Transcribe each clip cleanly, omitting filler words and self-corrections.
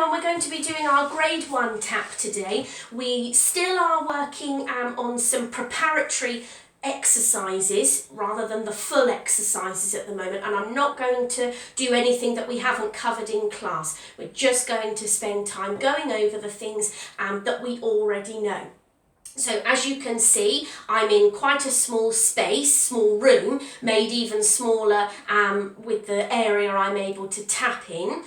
everyone, we're going to be doing our grade 1 tap today. We still are working on some preparatory exercises rather than the full exercises at the moment, and I'm not going to do anything that we haven't covered in class. We're just going to spend time going over the things that we already know. So as you can see, I'm in quite a small space, small room, made even smaller with the area I'm able to tap in.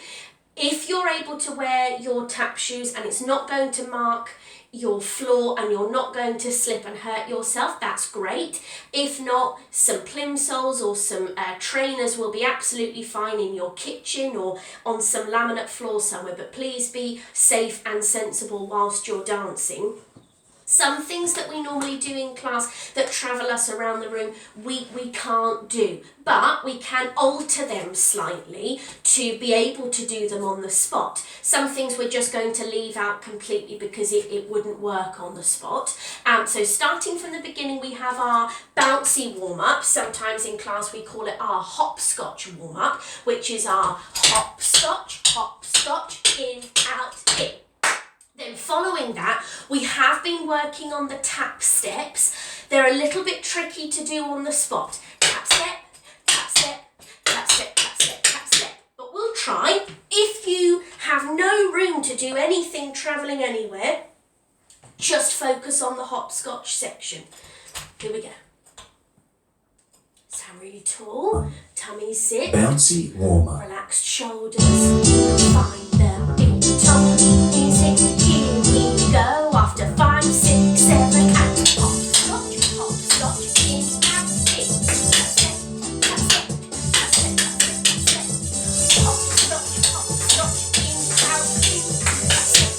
If you're able to wear your tap shoes and it's not going to mark your floor and you're not going to slip and hurt yourself, that's great. If not, some plimsolls or some trainers will be absolutely fine in your kitchen or on some laminate floor somewhere, but please be safe and sensible whilst you're dancing. Some things that we normally do in class that travel us around the room, we can't do, but we can alter them slightly to be able to do them on the spot. Some things we're just going to leave out completely because it wouldn't work on the spot. So starting from the beginning, we have our bouncy warm-up. Sometimes in class we call it our hopscotch warm-up, which is our hopscotch, in, out, in. Then following that, we have been working on the tap steps. They're a little bit tricky to do on the spot. Tap step, tap step, tap step, tap step, tap step. But we'll try. If you have no room to do anything travelling anywhere, just focus on the hopscotch section. Here we go. Stand really tall, tummy sit. Bouncy warm-up. Relaxed shoulders. Find the beat of the music. Here we go. After 5, 6, 7, and hopscotch, hopscotch, in, out, in. Tap step, tap step, tap step, tap step, tap step. Hopscotch, hopscotch, in, out, in. Tap step,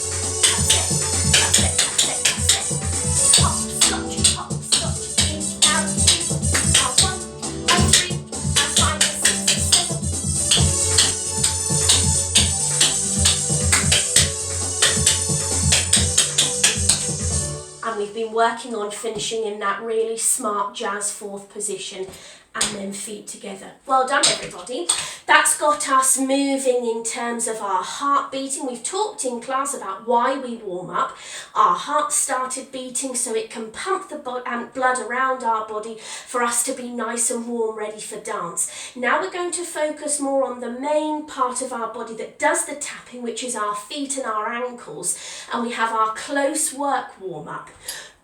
tap step, tap step, tap step, tap step. Hopscotch, hopscotch, in, out, in. Out 1, out 3, out 5, 6, 7. And we've been working on finishing in that really smart jazz 4th position and then feet together. Well done everybody. That's got us moving in terms of our heart beating. We've talked in class about why we warm up. Our heart started beating so it can pump the blood around our body for us to be nice and warm, ready for dance. Now we're going to focus more on the main part of our body that does the tapping, which is our feet and our ankles. And we have our close work warm up.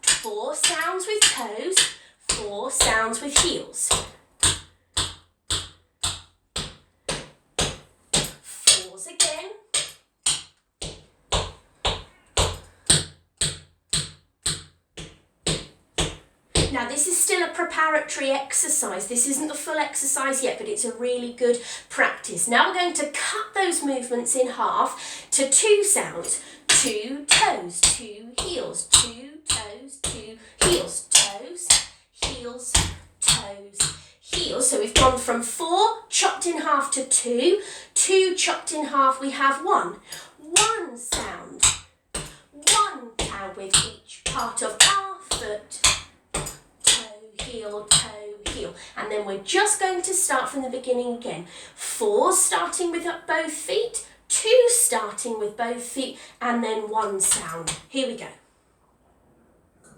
4 sounds with toes, 4 sounds with heels. 4s again. Now this is still a preparatory exercise. This isn't the full exercise yet, but it's a really good practice. Now we're going to cut those movements in half to 2 sounds. 2 toes, 2 heels, 2 toes, 2 heels, toes, heels, toes, heels. So we've gone from 4 chopped in half to 2, 2 chopped in half, we have 1. 1 sound with each part of our foot. Toe, heel. And then we're just going to start from the beginning again. 4 starting with both feet, 2 starting with both feet, and then 1 sound. Here we go.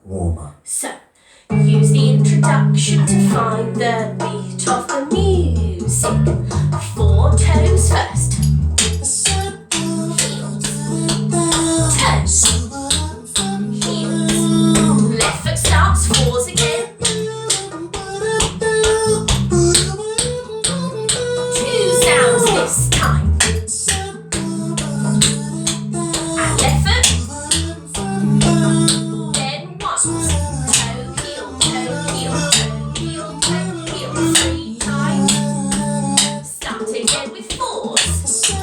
Warm up. So, use the introduction to find the beat of the music. 4 toes first. Heels. Toes. Heels. Left foot starts, 4s again. 2 sounds this time. And left foot. Then 1. Toe, heel, toe, heel, toe, heel, toe, heel. 3 times. Start again with 4s.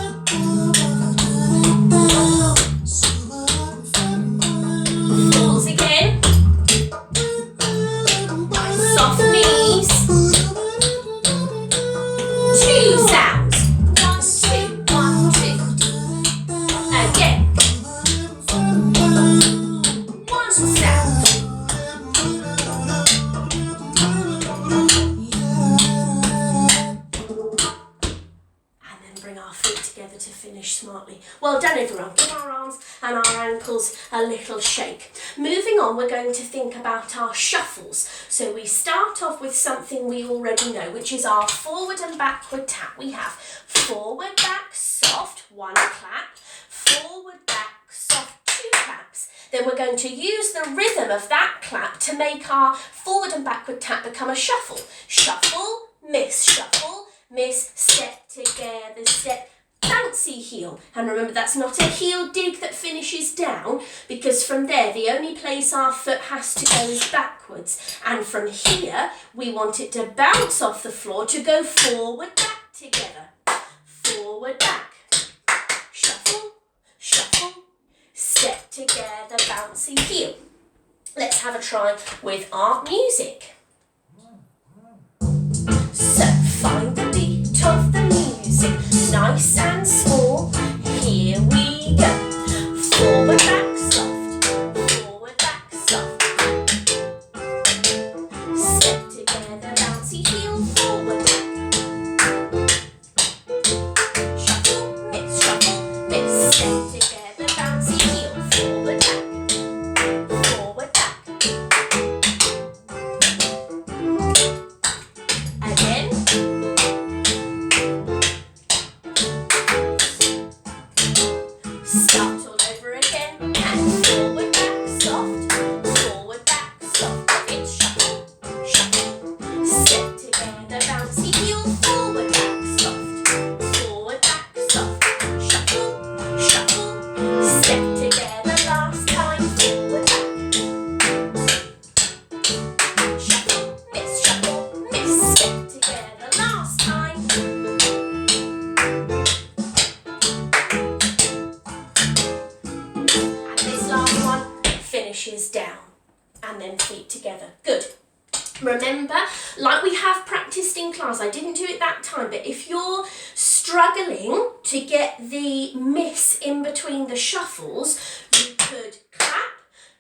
smartly. Well done everyone. Give our arms and our ankles a little shake. Moving on, we're going to think about our shuffles. So we start off with something we already know, which is our forward and backward tap. We have forward, back, soft, 1 clap, forward, back, soft, 2 claps. Then we're going to use the rhythm of that clap to make our forward and backward tap become a shuffle. Shuffle, miss, step together, step, bouncy heel. And remember, that's not a heel dig that finishes down, because from there, the only place our foot has to go is backwards. And from here, we want it to bounce off the floor to go forward, back together. Forward, back. Shuffle, shuffle, step together, bouncy heel. Let's have a try with our music. So find the beat of the music, nice and small. Here we go. Forward, back, soft. Forward, back, soft. Step together, bouncy heel, forward, back. Shuffle, miss, step together, bouncy heel, forward, back. Forward, back. Again. Start all over again. And forward, back, soft. Forward, back, soft. It's shuffle, shuffle. Step together, bouncy heel, forward, back, soft. Forward, back, soft. Shuffle, shuffle. Step together, last time, forward, back. Shuffle, miss, step together, last time. And this last one finishes down. And then feet together. Good. Remember, like we have practiced in class, I didn't do it that time, but if you're struggling to get the miss in between the shuffles, you could clap,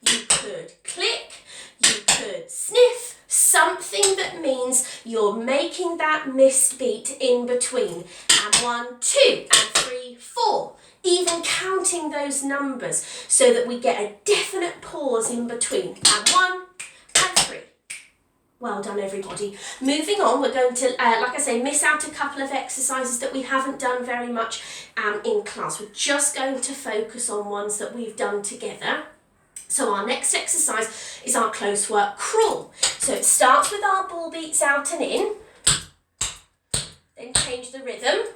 you could click, you could sniff, something that means you're making that missed beat in between. And 1, 2, and 3, 4. Even counting those numbers so that we get a definite pause in between. And 1, and 3. Well done everybody. Moving on, we're going to, like I say, miss out a couple of exercises that we haven't done very much in class. We're just going to focus on ones that we've done together. So our next exercise is our close work crawl. So it starts with our ball beats out and in, then change the rhythm,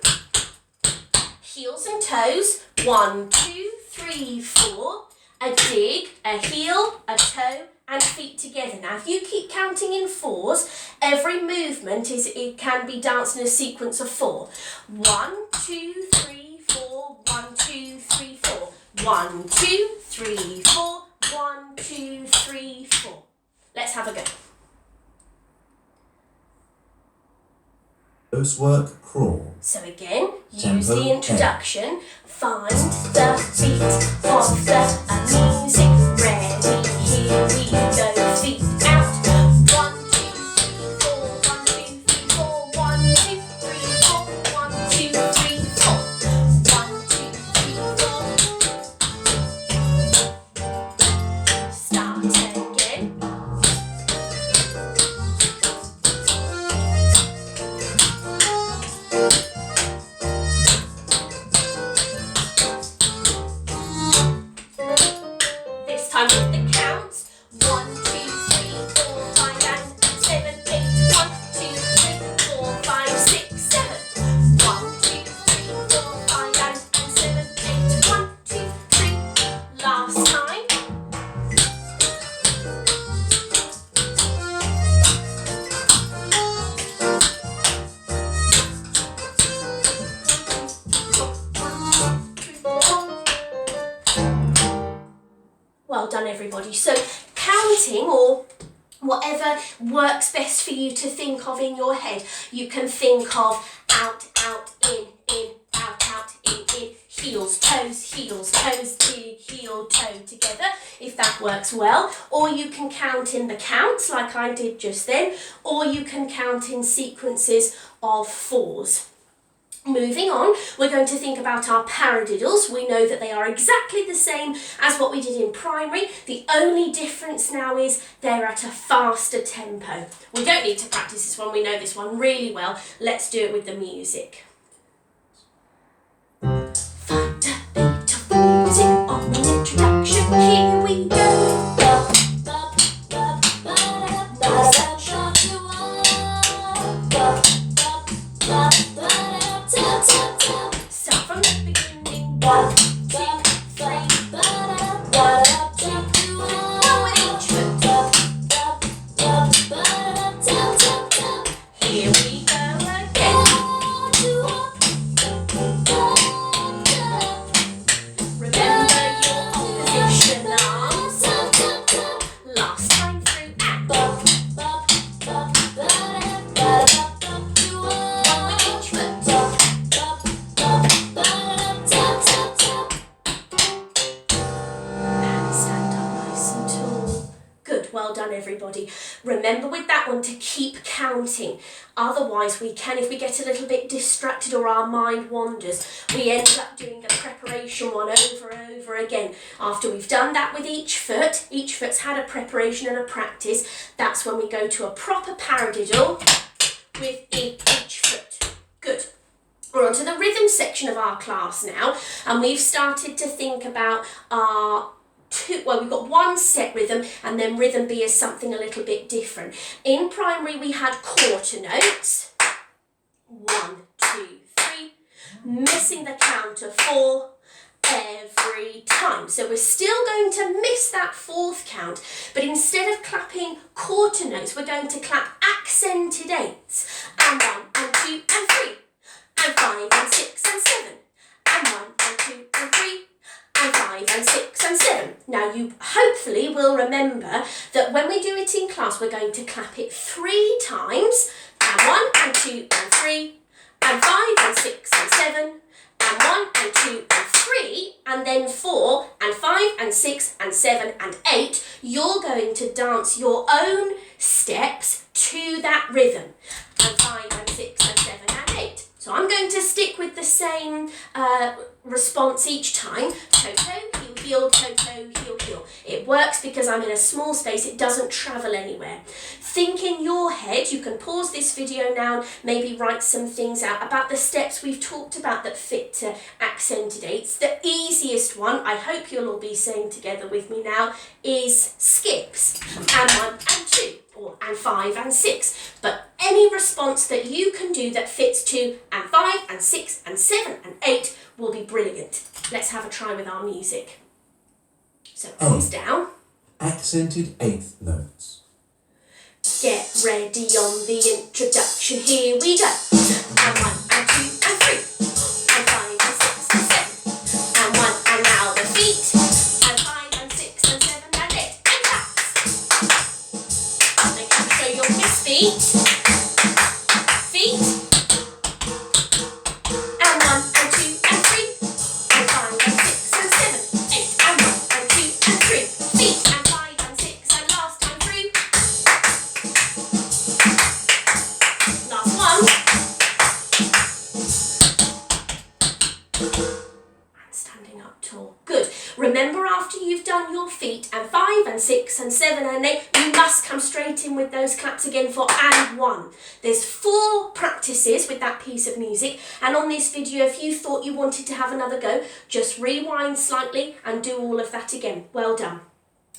heels and toes, 1, 2, 3, 4, a dig, a heel, a toe, and feet together. Now if you keep counting in 4s, every movement it can be danced in a sequence of 4. 1, 2, 3, 4, 1, 2, 3, 4. 1, 2, 3, 4, 1, 2, 3, 4. Let's have a go. Close work crawl. So again, use Tempo the introduction. Find the beat of the music. Ready, here we go. Feet out. 1, 2, 3, 4. 1, 2, 3, 4. 1, 2, 3, 4. 1, 2, 3, 4. 1, 2, 3, 4. Start again. This time with the counts. 1, 2, 3, 4, 5, and 7, 8. 1, 2, 3, 4, 5, 6, 7. 1, 2, 3, 4, 5, and 7, 8. 1, 2, 3. Last time. Well done everybody. So counting, or whatever works best for you to think of in your head, you can think of out, out, in, out, in, heels, toes, dig, heel, toe together, if that works well. Or you can count in the counts like I did just then, or you can count in sequences of 4s. Moving on, we're going to think about our paradiddles. We know that they are exactly the same as what we did in primary. The only difference now is they're at a faster tempo. We don't need to practice this one, we know this one really well. Let's do it with the music. Find a bit of music on an introduction, here we go. Start from the beginning. 1, 2, 3. Here we go again. Remember your opposition arms. Last time through and one with each foot. And stand up nice and tall. Good, well done everybody. Remember with that one to keep counting. Otherwise we can, if we get a little bit distracted or our mind wanders, we end up doing the preparation one over and over again. After we've done that with each foot's had a preparation and a practice, that's when we go to a proper paradiddle with each foot. Good. We're on to the rhythm section of our class now, and we've started to think about our we've got one set rhythm, and then rhythm B is something a little bit different. In primary we had quarter notes, 1, 2, 3, missing the count of 4 every time. So we're still going to miss that fourth count, but instead of clapping quarter notes, we're going to clap accented eighths, and 1 and 2 and 3, and 5 and 6 and 7, and 1 and 2 and 3, and 5 and 6 and 7. Now you hopefully will remember that when we do it in class, we're going to clap it 3 times, and 1 and 2 and 3, and 5 and 6 and 7, and 1 and 2 and 3, and then 4 and 5 and 6 and 7 and 8. You're going to dance your own steps to that rhythm, and 5 and 6 and 7 and 8. So I'm going to stick with the same response each time. Toe-toe, heel-heel, toe-toe, heel-heel. It works because I'm in a small space, it doesn't travel anywhere. Think in your head, you can pause this video now, maybe write some things out about the steps we've talked about that fit to accented eighths. The easiest one, I hope you'll all be saying together with me now, is skips. And 1 and 2. And 5 and 6, but any response that you can do that fits 2 and 5 and 6 and 7 and 8 will be brilliant. Let's have a try with our music. So thumbs down. Accented eighth notes. Get ready on the introduction, here we go. And 1 and 2 and 3, and 5 and 6 and 7, and 1 and now the feet, and 5 and 6 and 7 and 8, and claps. Make sure you'll miss feet, and 1 and 2 and 3, and 5 and 6 and 7, 8, and 1 and 2 and 3, feet, and 5 and 6, and last time through. Last one. And standing up tall. Good. Remember, after you've done your feet and 5 and 6 and 7 and 8, you must come straight in with those claps again for and 1. There's 4 practices with that piece of music, and on this video, if you thought you wanted to have another go, just rewind slightly and do all of that again. Well done.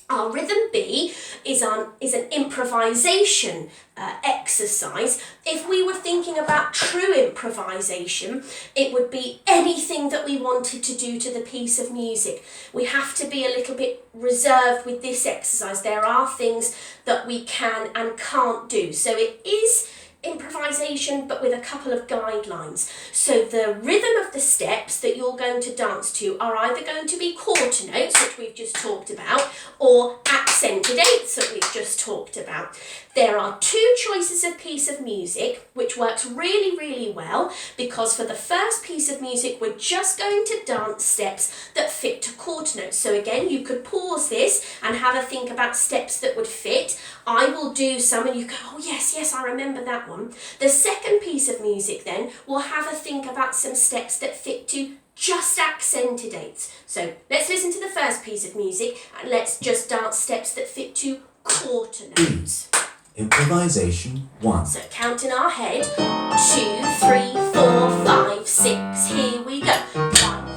Our rhythm B is an improvisation exercise. If we were thinking about true improvisation, it would be anything that we wanted to do to the piece of music. We have to be a little bit reserved with this exercise. There are things that we can and can't do. So it is improvisation, but with a couple of guidelines. So the rhythm of the steps that you're going to dance to are either going to be quarter notes, which we've just talked about, or accented eighths that we've just talked about. There are 2 choices of piece of music, which works really, really well, because for the first piece of music, we're just going to dance steps that fit to quarter notes. So again, you could pause this and have a think about steps that would fit. I will do some and you go, oh yes, I remember that that one. The second piece of music then, we'll have a think about some steps that fit to just accented eighths. So let's listen to the first piece of music and let's just dance steps that fit to quarter notes. Improvisation 1. So count in our head, 2, 3, 4, 5, 6, here we go. 1,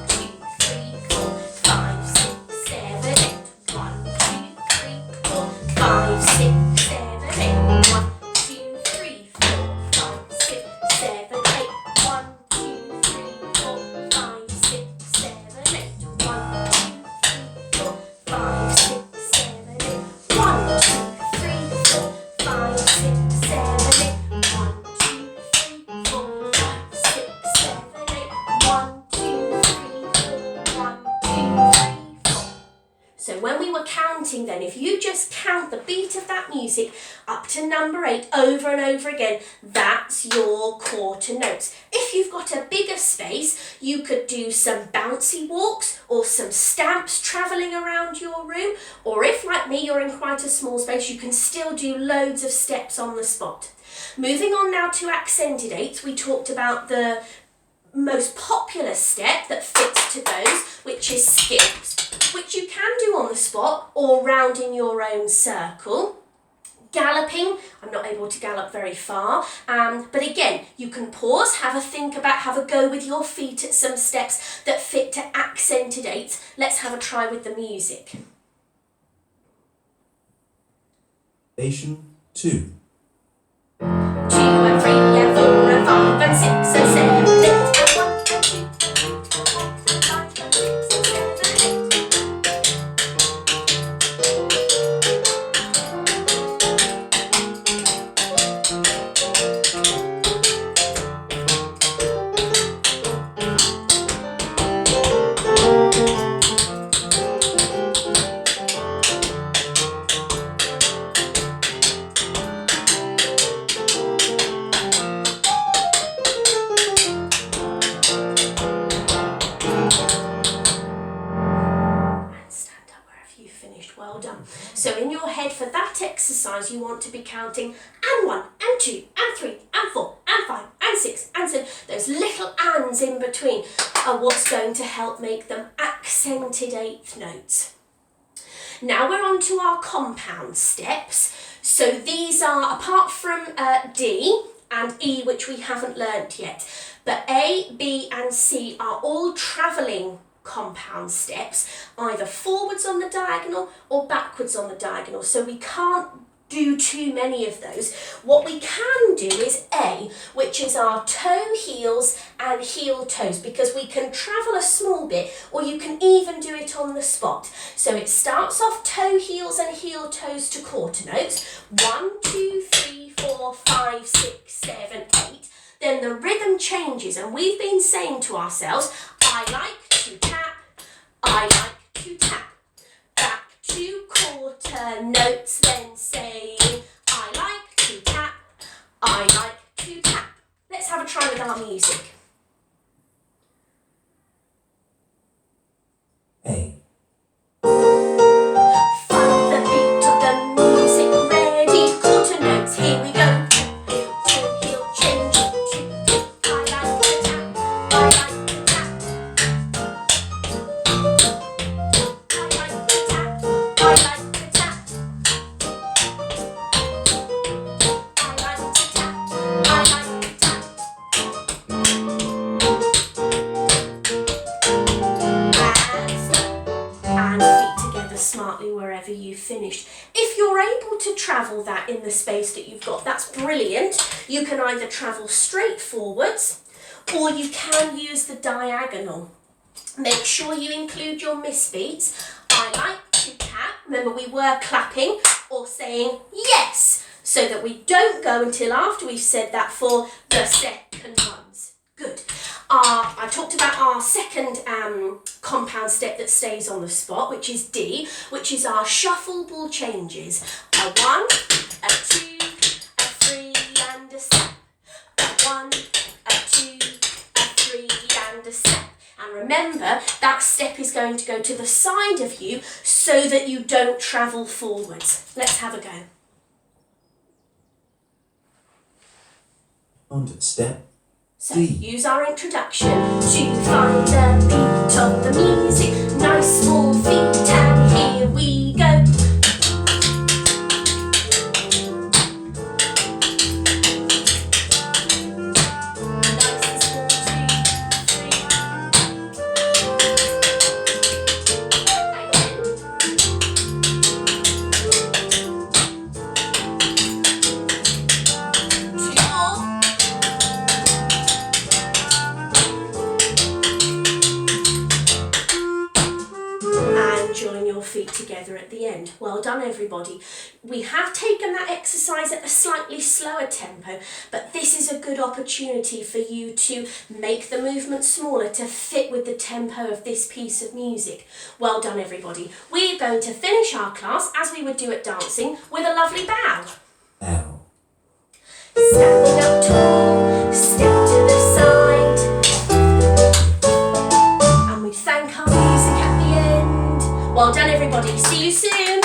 2, 3, 4, 5, 6, 7, 8. 1, 2, 3, 4, 5, 6, 7, 8. 1, 2, 3, 4, 5, 6, 7, 8. 1, 2, 3, 4, 5, 6, 7, 8. 1, 2, 3, 4, 5, 6, 7, 8. 1, 2, 3, 4, 5, 6, 7, 8. 1, 2, 3, 4, 5, 6, 7, 8. 1, 2, 3, 4, 1, 2, 3, 4. So when we were counting then, if you just count the beat of that music up to number 8 over and over again, that's your quarter notes. If you've got a bigger space, you could do some bouncy walks or some stamps travelling around your room, or if like me you're in quite a small space, you can still do loads of steps on the spot. Moving on now to accented eighths, we talked about the most popular step that fits to those, which is skips, which you can do on the spot or round in your own circle. Galloping, I'm not able to gallop very far, but again, you can pause, have a think about, have a go with your feet at some steps that fit to accented eighths. Let's have a try with the music. Station 2. 2 and 3 and 4 and 5 and 6 and 7 and 8 and 1 and 2 and 3 and 4 and 5 and 6 and 7 and 8. Well done. So in your head for that exercise, you want to be counting and 1 and 2 and 3 and 4 and 5 and 6 and 7. Those little ands in between are what's going to help make them accented eighth notes. Now we're on to our compound steps. So these are, apart from D and E, which we haven't learnt yet, but A, B and C are all travelling compound steps, either forwards on the diagonal or backwards on the diagonal, so we can't do too many of those. What we can do is A, which is our toe heels and heel toes, because we can travel a small bit, or you can even do it on the spot. So it starts off toe heels and heel toes to quarter notes, 1, 2, 3, 4, 5, 6, 7, 8. Then the rhythm changes, and we've been saying to ourselves, I like to tap, I like to tap. Back to quarter notes, then saying, I like to tap, I like to tap. Let's have a try with our music. A. Follow the beat of the music, ready, quarter notes, here we go. Toe heel change to I like to tap, I like to tap. I like to tap, I like to tap. I like to tap, I like to tap. And feet together smartly wherever you've finished. If you're able to travel that in the space that you've got, that's brilliant. You can either travel straight forwards or you can use the diagonal. Make sure you include your misbeats. I like to tap. Remember, we were clapping or saying yes, so that we don't go until after we've said that for the second ones. Good. I talked about our second compound step that stays on the spot, which is D, which is our shuffle changes. A 1, a 2, a 3 and a step. A 1, a 2, a 3 and a step. And remember, that step is going to go to the side of you so that you don't travel forwards. Let's have a go. And step So D. use our introduction to find the beat of the music. Nice small feet and here we go. Join your feet together at the end. Well done, everybody. We have taken that exercise at a slightly slower tempo, but this is a good opportunity for you to make the movement smaller to fit with the tempo of this piece of music. Well done, everybody. We're going to finish our class, as we would do at dancing, with a lovely bow. L. Standing up tall, step to the side, and we thank our music at the end. Well done, everybody. See you soon.